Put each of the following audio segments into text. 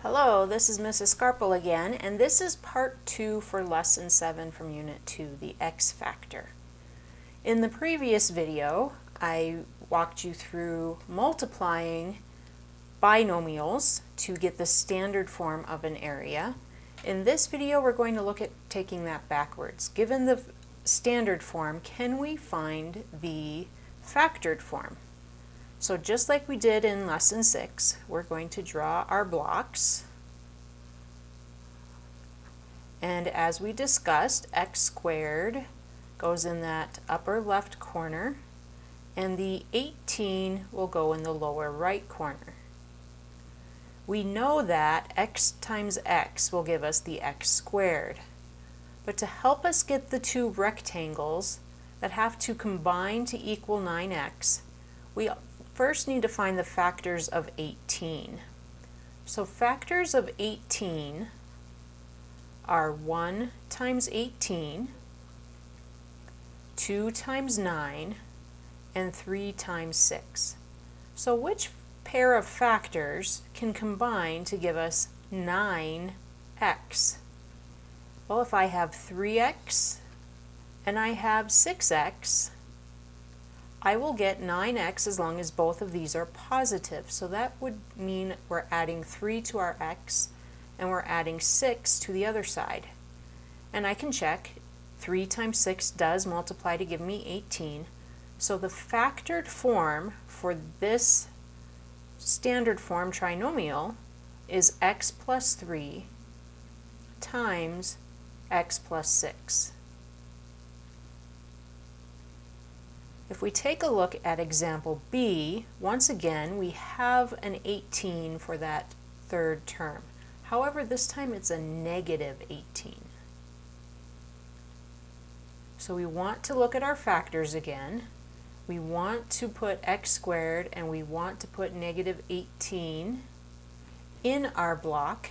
Hello, this is Mrs. Scarpel again, and this is part 2 for lesson 7 from unit 2, the X factor. In the previous video, I walked you through multiplying binomials to get the standard form of an area. In this video, we're going to look at taking that backwards. Given the standard form, can we find the factored form? So just like we did in lesson 6, we're going to draw our blocks. And as we discussed, x squared goes in that upper left corner, and the 18 will go in the lower right corner. We know that x times x will give us the x squared. But to help us get the two rectangles that have to combine to equal 9x, we first need to find the factors of 18. So factors of 18 are 1 times 18, 2 times 9, and 3 times 6. So which pair of factors can combine to give us 9x? Well, if I have 3x and I have 6x, I will get 9x as long as both of these are positive. So that would mean we're adding 3 to our x and we're adding 6 to the other side. And I can check. 3 times 6 does multiply to give me 18. So the factored form for this standard form trinomial is x plus 3 times x plus 6. If we take a look at example B, once again we have an 18 for that third term. However, this time it's a negative 18. So we want to look at our factors again. We want to put x squared and we want to put negative 18 in our block.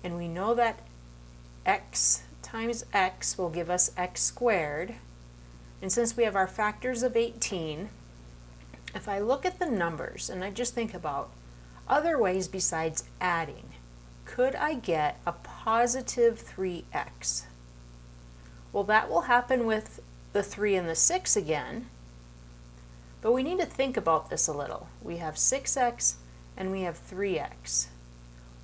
And we know that x times x will give us x squared. And since we have our factors of 18, if I look at the numbers and I just think about other ways besides adding, could I get a positive 3x? Well, that will happen with the 3 and the 6 again, but we need to think about this a little. We have 6x and we have 3x.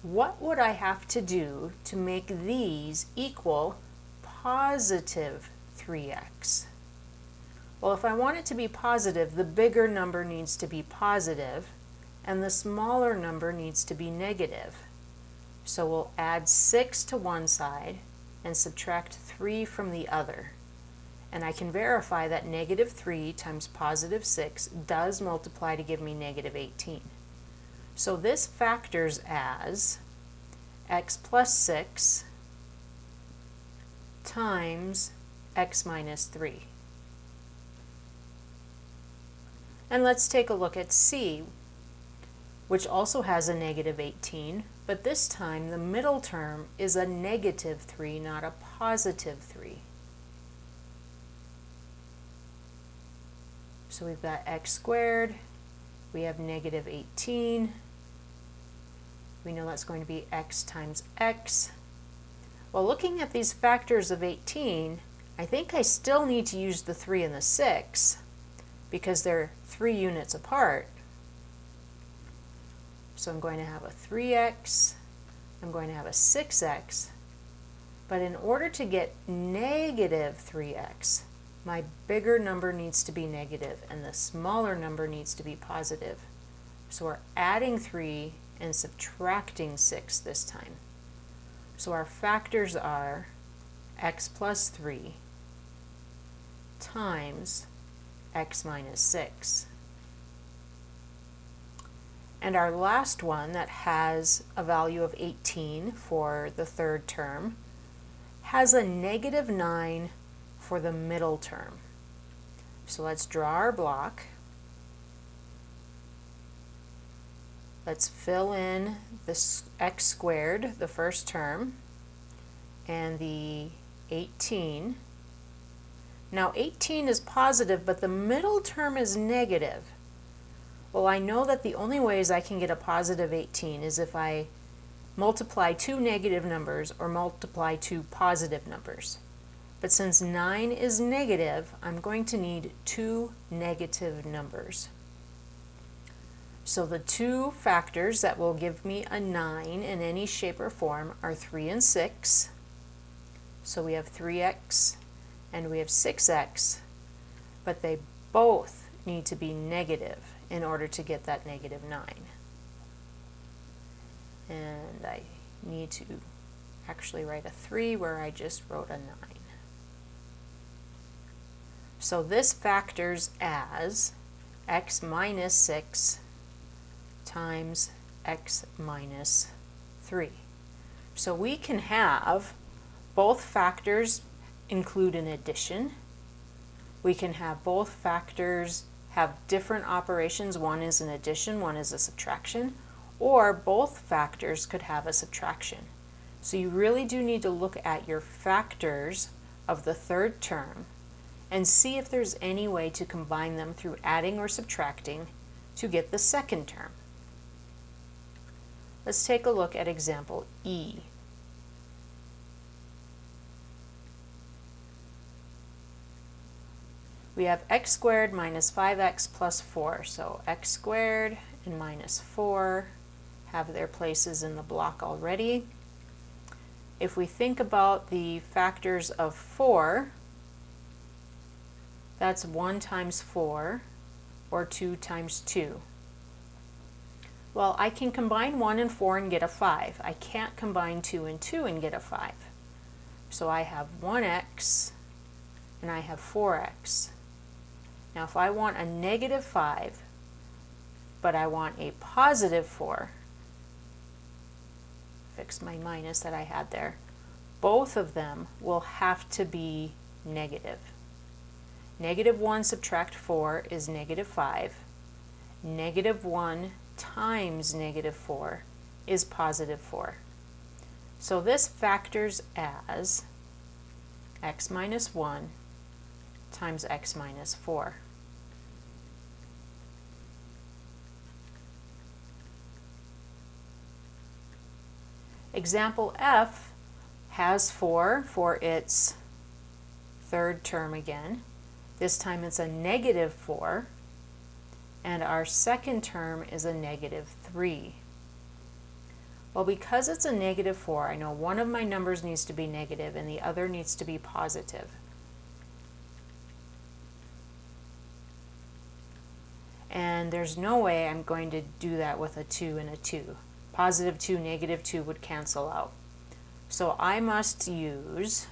What would I have to do to make these equal positive 3x? Well, if I want it to be positive, the bigger number needs to be positive, and the smaller number needs to be negative. So we'll add 6 to one side and subtract 3 from the other. And I can verify that negative 3 times positive 6 does multiply to give me negative 18. So this factors as x plus 6 times x minus 3. And let's take a look at C, which also has a negative 18, but this time the middle term is a negative 3, not a positive 3. So we've got x squared, we have negative 18, we know that's going to be x times x. Well, looking at these factors of 18, I think I still need to use the 3 and the 6, because they're 3 units apart. So I'm going to have a 3x, I'm going to have a 6x, but in order to get negative 3x, my bigger number needs to be negative and the smaller number needs to be positive. So we're adding 3 and subtracting 6 this time. So our factors are x plus 3 times x minus 6. And our last one that has a value of 18 for the third term has a negative 9 for the middle term. So let's draw our block. Let's fill in this x squared, the first term, and the 18. Now 18 is positive, but the middle term is negative. Well, I know that the only ways I can get a positive 18 is if I multiply two negative numbers or multiply two positive numbers. But since 9 is negative, I'm going to need two negative numbers. So the two factors that will give me a 9 in any shape or form are 3 and 6. So we have 3x and we have 6x, but they both need to be negative in order to get that negative 9. And I need to actually write a 3 where I just wrote a 9. So this factors as x minus 6 times x minus 3. So we can have both factors include an addition. We can have both factors have different operations. One is an addition, one is a subtraction, or both factors could have a subtraction. So you really do need to look at your factors of the third term and see if there's any way to combine them through adding or subtracting to get the second term. Let's take a look at example E. We have x squared minus 5x plus 4. So x squared and minus 4 have their places in the block already. If we think about the factors of 4, that's 1 times 4, or 2 times 2. Well, I can combine 1 and 4 and get a 5. I can't combine 2 and 2 and get a 5. So I have 1x and I have 4x. Now if I want a negative 5, but I want a positive 4, fix my minus that I had there, both of them will have to be negative. Negative 1 subtract 4 is negative 5. Negative 1 times negative 4 is positive 4. So this factors as x minus 1 times x minus 4. Example F has 4 for its third term again. This time it's a negative 4, and our second term is a negative 3. Well, because it's a negative 4, I know one of my numbers needs to be negative and the other needs to be positive. And there's no way I'm going to do that with a 2 and a 2. Positive 2, negative 2 would cancel out. So I must use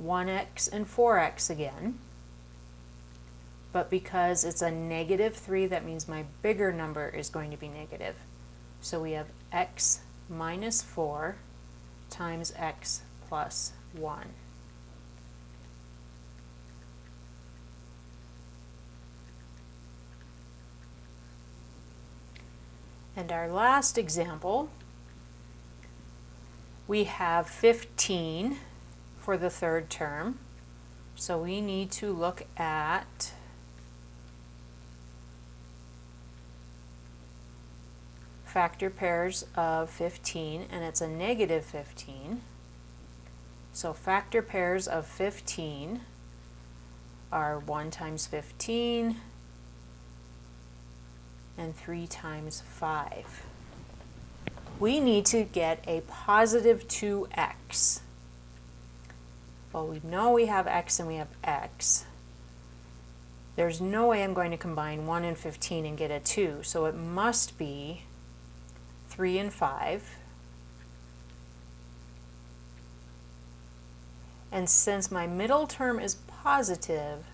1x and 4x again. But because it's a negative 3, that means my bigger number is going to be negative. So we have x minus 4 times x plus 1. And our last example, we have 15 for the third term. So we need to look at factor pairs of 15, and it's a negative 15. So factor pairs of 15 are 1 times 15 and 3 times 5. We need to get a positive 2x. Well, we know we have x and we have x. There's no way I'm going to combine 1 and 15 and get a 2, so it must be 3 and 5. And since my middle term is positive,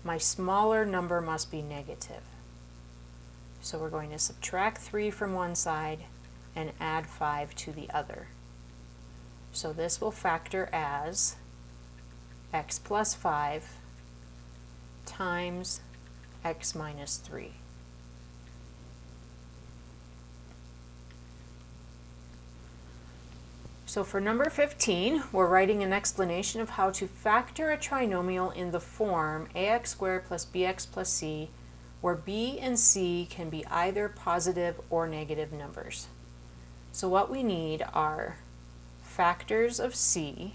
my smaller number must be negative. So we're going to subtract 3 from one side and add 5 to the other. So this will factor as x plus 5 times x minus 3. So for number 15, we're writing an explanation of how to factor a trinomial in the form ax squared plus bx plus c, where b and c can be either positive or negative numbers. So what we need are factors of c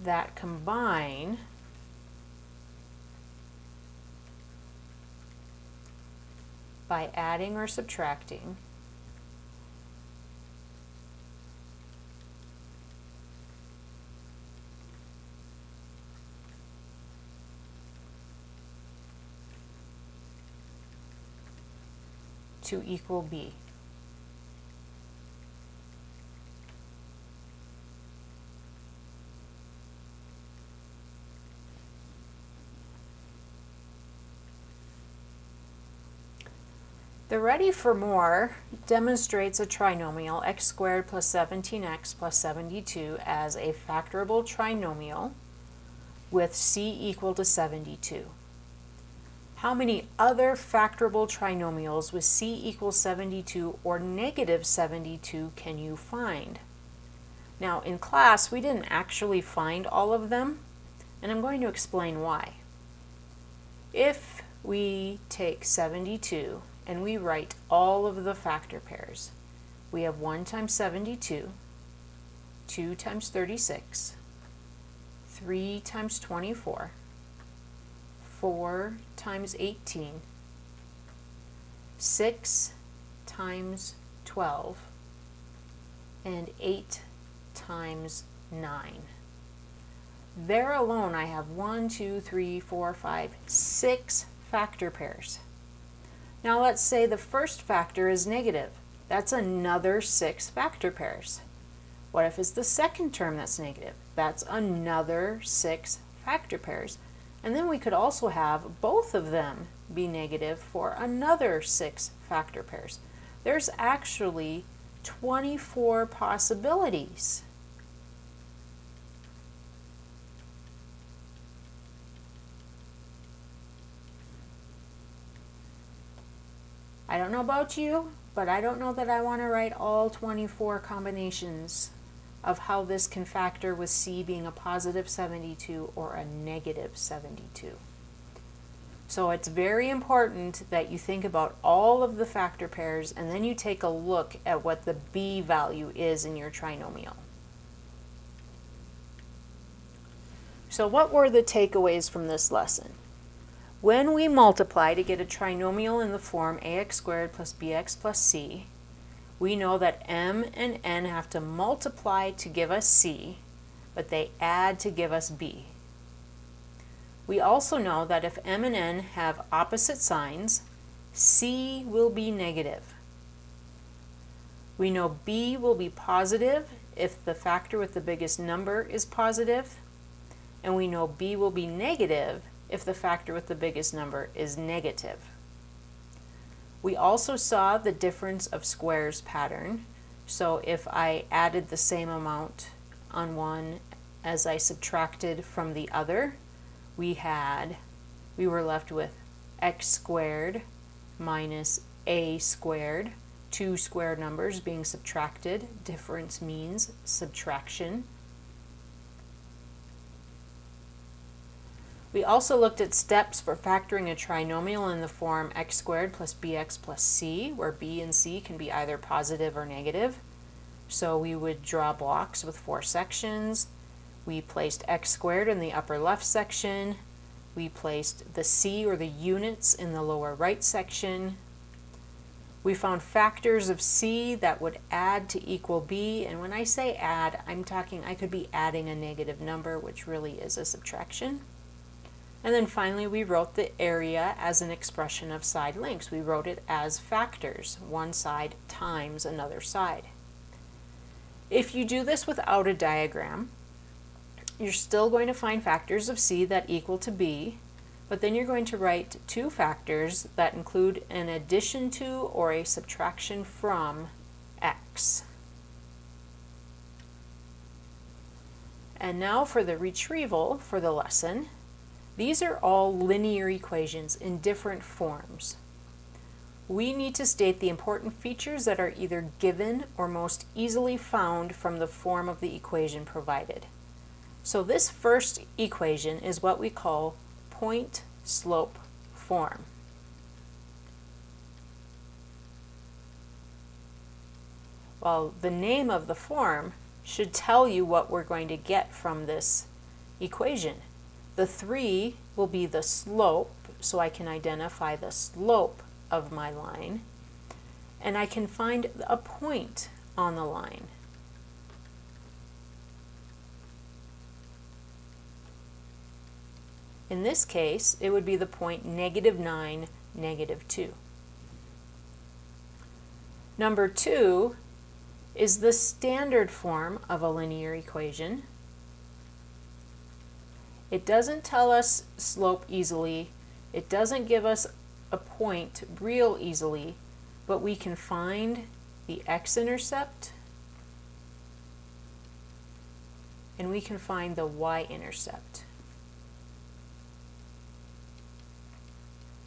that combine by adding or subtracting to equal b. The ready for more demonstrates a trinomial x squared plus 17x plus 72 as a factorable trinomial with c equal to 72. How many other factorable trinomials with c equals 72 or negative 72 can you find? Now in class we didn't actually find all of them, and I'm going to explain why. If we take 72 and we write all of the factor pairs, we have 1 times 72, 2 times 36, 3 times 24, 4 times 18, 6 times 12, and 8 times 9. There alone I have 1, 2, 3, 4, 5, 6 factor pairs. Now let's say the first factor is negative. That's another 6 factor pairs. What if it's the second term that's negative? That's another 6 factor pairs. And then we could also have both of them be negative for another 6 factor pairs. There's actually 24 possibilities. I don't know about you, but I don't know that I want to write all 24 combinations of how this can factor with c being a positive 72 or a negative 72. So it's very important that you think about all of the factor pairs and then you take a look at what the b value is in your trinomial. So what were the takeaways from this lesson? When we multiply to get a trinomial in the form ax squared plus bx plus c, we know that m and n have to multiply to give us c, but they add to give us b. We also know that if m and n have opposite signs, c will be negative. We know b will be positive if the factor with the biggest number is positive, and we know b will be negative if the factor with the biggest number is negative. We also saw the difference of squares pattern. So if I added the same amount on one as I subtracted from the other, we were left with x squared minus a squared, two square numbers being subtracted. Difference means subtraction. We also looked at steps for factoring a trinomial in the form x squared plus bx plus c, where b and c can be either positive or negative. So we would draw blocks with 4 sections. We placed x squared in the upper left section. We placed the c or the units in the lower right section. We found factors of c that would add to equal b, and when I say add, I'm talking I could be adding a negative number, which really is a subtraction. And then finally we wrote the area as an expression of side lengths. We wrote it as factors, one side times another side. If you do this without a diagram, you're still going to find factors of c that equal to b, but then you're going to write 2 factors that include an addition to or a subtraction from x. And now for the retrieval for the lesson. These are all linear equations in different forms. We need to state the important features that are either given or most easily found from the form of the equation provided. So this first equation is what we call point-slope form. Well, the name of the form should tell you what we're going to get from this equation. The 3 will be the slope, so I can identify the slope of my line, and I can find a point on the line. In this case, it would be the point -9, -2. Number 2 is the standard form of a linear equation. It doesn't tell us slope easily. It doesn't give us a point real easily, but we can find the x-intercept and we can find the y-intercept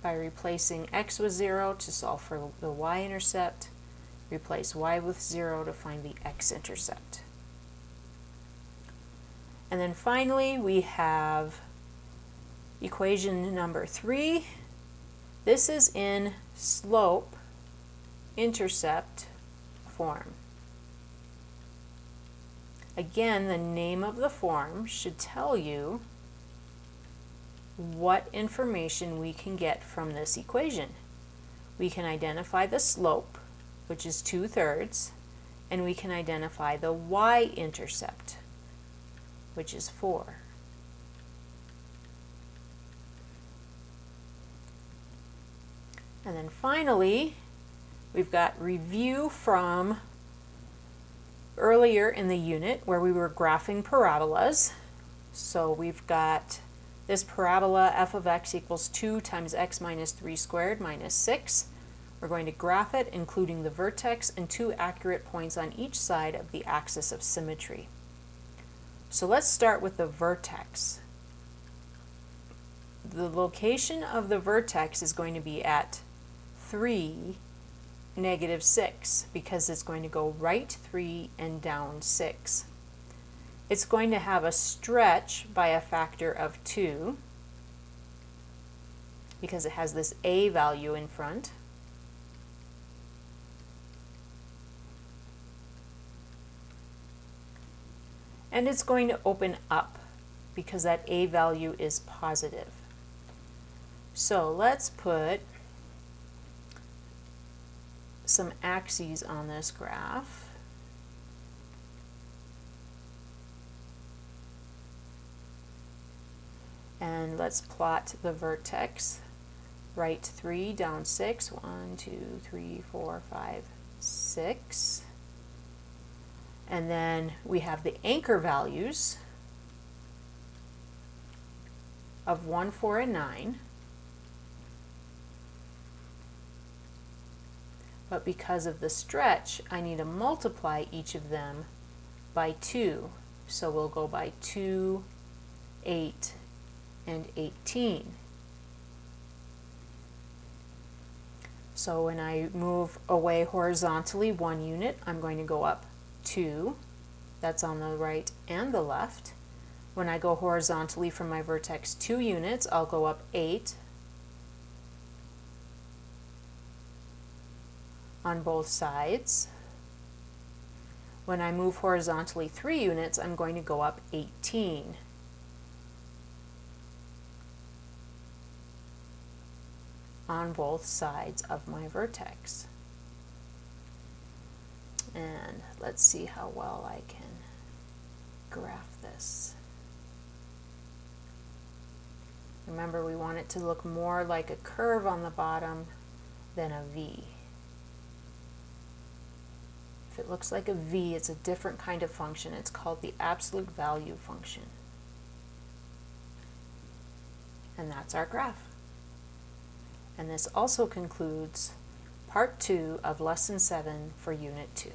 by replacing x with 0 to solve for the y-intercept, replace y with 0 to find the x-intercept. And then finally we have equation number 3. This is in slope-intercept form. Again, the name of the form should tell you what information we can get from this equation. We can identify the slope, which is 2/3, and we can identify the y-intercept, which is 4. And then finally, we've got review from earlier in the unit where we were graphing parabolas. So we've got this parabola f of x equals 2 times x minus 3 squared minus 6. We're going to graph it, including the vertex and 2 accurate points on each side of the axis of symmetry. So let's start with the vertex. The location of the vertex is going to be at 3, -6, because it's going to go right 3 and down 6. It's going to have a stretch by a factor of 2 because it has this a value in front. And it's going to open up because that a value is positive. So let's put some axes on this graph. And let's plot the vertex. Right 3, down 6. 1, 2, 3, 4, 5, 6. And then we have the anchor values of 1, 4, and 9. But because of the stretch, I need to multiply each of them by 2. So we'll go by 2, 8, and 18. So when I move away horizontally 1 unit, I'm going to go up 2. That's on the right and the left. When I go horizontally from my vertex 2 units, I'll go up 8 on both sides. When I move horizontally 3 units, I'm going to go up 18. On both sides of my vertex. And let's see how well I can graph this. Remember, we want it to look more like a curve on the bottom than a V. If it looks like a V, it's a different kind of function. It's called the absolute value function. And that's our graph. And this also concludes Part 2 of Lesson 7 for Unit 2.